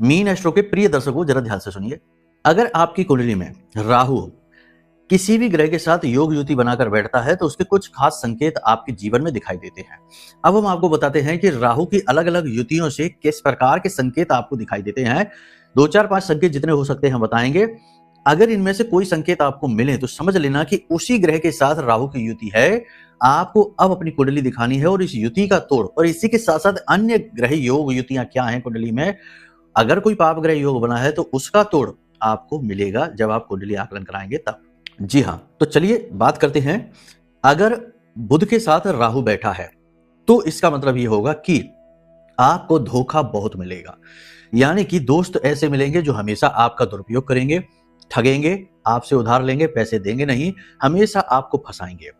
Mean astro के प्रिय दर्शकों, जरा ध्यान से सुनिए। अगर आपकी कुंडली में राहु किसी भी ग्रह के साथ योग युति बनाकर बैठता है तो उसके कुछ खास संकेत आपके जीवन में दिखाई देते हैं। अब हम आपको बताते हैं कि राहु की अलग अलग युतियों से किस प्रकार के संकेत आपको दिखाई देते हैं। 2 4 5 संकेत जितने हो सकते हैं हम बताएंगे। अगर इनमें से कोई संकेत आपको मिले तो समझ लेना कि उसी ग्रह के साथ राहु की युति है। आपको अब अपनी कुंडली दिखानी है और इस युति का तोड़, और इसी के साथ साथ अन्य ग्रह योग युतियां क्या हैं कुंडली में। अगर कोई पाप ग्रह योग बना है तो उसका तोड़ आपको मिलेगा जब आप कुंडली आकलन कराएंगे तब। जी हाँ, तो चलिए बात करते हैं। अगर बुध के साथ राहु बैठा है तो इसका मतलब ये होगा कि आपको धोखा बहुत मिलेगा। यानी कि दोस्त ऐसे मिलेंगे जो हमेशा आपका दुरुपयोग करेंगे, ठगेंगे, आपसे उधार लेंगे, पैसे देंगे नहीं, हमेशा आपको फंसाएंगे।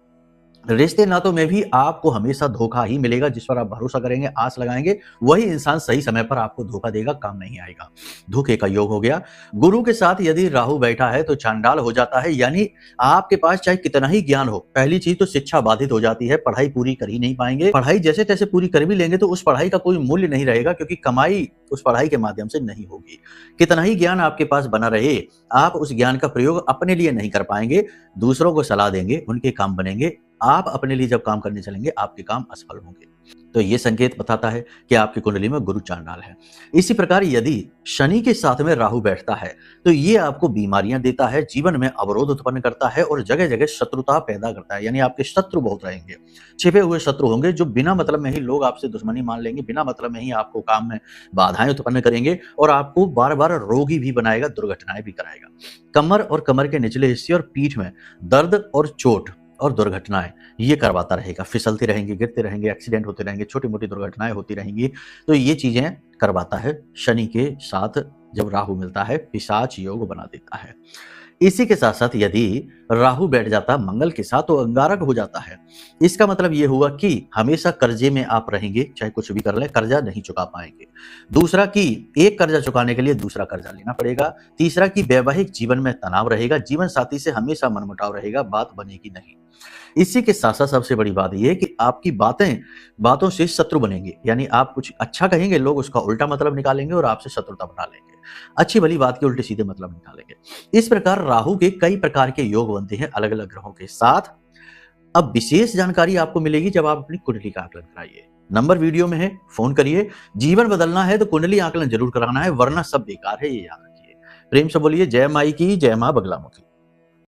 रिश्ते नातों में भी आपको हमेशा धोखा ही मिलेगा। जिस पर आप भरोसा करेंगे, आस लगाएंगे, वही इंसान सही समय पर आपको धोखा देगा, काम नहीं आएगा। धोखे का योग हो गया। गुरु के साथ यदि राहु बैठा है तो चांडाल हो जाता है। यानी आपके पास चाहे कितना ही ज्ञान हो, पहली चीज तो शिक्षा बाधित हो जाती है, पढ़ाई पूरी कर ही नहीं पाएंगे। पढ़ाई जैसे तैसे पूरी कर भी लेंगे तो उस पढ़ाई का कोई मूल्य नहीं रहेगा, क्योंकि कमाई उस पढ़ाई के माध्यम से नहीं होगी। कितना ही ज्ञान आपके पास बना रहे, आप उस ज्ञान का प्रयोग अपने लिए नहीं कर पाएंगे, दूसरों को सलाह देंगे, उनके काम बनेंगे। आप अपने लिए जब काम करने चलेंगे आपके काम असफल होंगे। तो ये संकेत बताता है कि आपकी कुंडली में गुरु चांडाल है। इसी प्रकार यदि शनि के साथ में राहु बैठता है तो ये आपको बीमारियां देता है, जीवन में अवरोध उत्पन्न करता है और जगह जगह शत्रुता पैदा करता है। यानी आपके शत्रु बहुत रहेंगे, छिपे हुए शत्रु होंगे जो बिना मतलब में ही लोग आपसे दुश्मनी मान लेंगे, बिना मतलब में ही आपको काम में बाधाएं उत्पन्न करेंगे और आपको बार बार रोगी भी बनाएगा, दुर्घटनाएं भी कराएगा। कमर और कमर के निचले हिस्से और पीठ में दर्द और चोट और दुर्घटनाएं ये करवाता रहेगा। फिसलते रहेंगे, गिरते रहेंगे, एक्सीडेंट होते रहेंगे, छोटी मोटी दुर्घटनाएं होती रहेंगी। तो ये चीजें करवाता है। शनि के साथ जब राहु मिलता है पिशाच योग बना देता है। इसी के साथ साथ यदि राहु बैठ जाता मंगल के साथ तो अंगारक हो जाता है। इसका मतलब ये हुआ कि हमेशा कर्जे में आप रहेंगे, चाहे कुछ भी कर ले, कर्जा नहीं चुका पाएंगे। दूसरा कि एक कर्जा चुकाने के लिए दूसरा कर्जा लेना पड़ेगा। तीसरा कि वैवाहिक जीवन में तनाव रहेगा, जीवन साथी से हमेशा मनमुटाव रहेगा, बात बनेगी नहीं। इसी के साथ साथ सबसे बड़ी बात यह है कि आपकी बातों से शत्रु बनेंगे। यानी आप कुछ अच्छा कहेंगे, लोग उसका उल्टा मतलब निकालेंगे और आपसे शत्रुता बना लेंगे, अच्छी भली बात के उल्टे सीधे मतलब निकालेंगे। इस प्रकार राहु के कई प्रकार के योग बनते हैं अलग अलग ग्रहों के साथ। अब विशेष जानकारी आपको मिलेगी जब आप अपनी कुंडली का आकलन कराइए। नंबर वीडियो में है, फोन करिए। जीवन बदलना है तो कुंडली आकलन जरूर कराना है, वरना सब बेकार है, ये याद रखिए। प्रेम से बोलिए जय माई की, जय मां बगलामुखी।